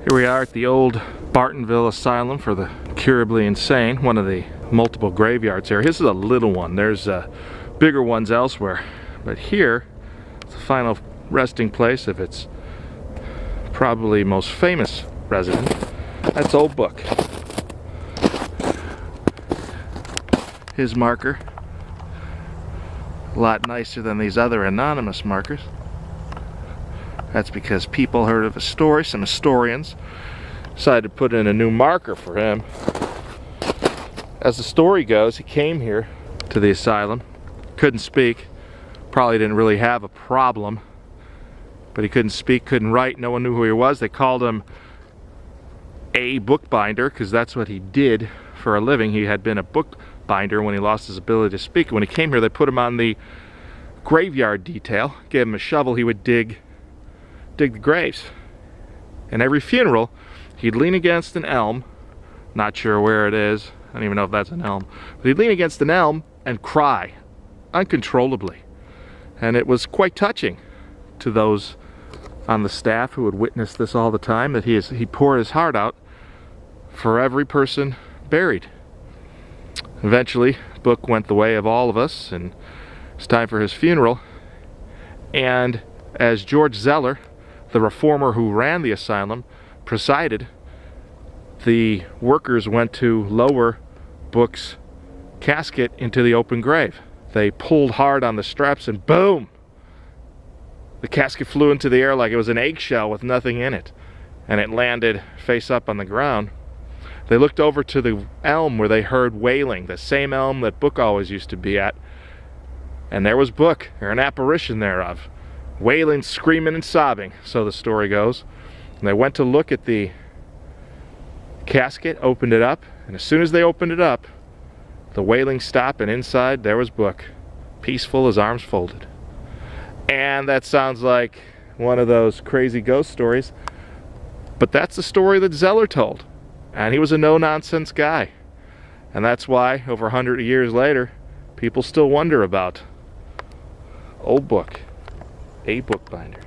Here we are at the old Bartonville Asylum for the Incurably Insane, one of the multiple graveyards here. This is a little one. There's bigger ones elsewhere. But here, it's the final resting place of its probably most famous resident. That's Old Book. His marker, a lot nicer than these other anonymous markers. That's because people heard of his story. Some historians decided to put in a new marker for him. As the story goes, he came here to the asylum, couldn't speak, probably didn't really have a problem, but he couldn't speak, couldn't write, no one knew who he was. They called him a bookbinder because that's what he did for a living. He had been a bookbinder when he lost his ability to speak. When he came here, they put him on the graveyard detail, gave him a shovel, he would dig the graves. And every funeral, he'd lean against an elm, not sure where it is, I don't even know if that's an elm, but he'd lean against an elm and cry uncontrollably. And it was quite touching to those on the staff who would witness this all the time, that he poured his heart out for every person buried. Eventually, Book went the way of all of us, and it's time for his funeral. And as George Zeller, the reformer who ran the asylum, presided, the workers went to lower Book's casket into the open grave. They pulled hard on the straps and boom! The casket flew into the air like it was an eggshell with nothing in it, and it landed face up on the ground. They looked over to the elm where they heard wailing, the same elm that Book always used to be at, and there was Book, or an apparition thereof, wailing, screaming, and sobbing, so the story goes. And they went to look at the casket, opened it up, and as soon as they opened it up, the wailing stopped, and inside there was Book, peaceful, his arms folded. And that sounds like one of those crazy ghost stories, but that's the story that Zeller told. And he was a no-nonsense guy. And that's why, over 100 years later, people still wonder about Old Book, a bookbinder.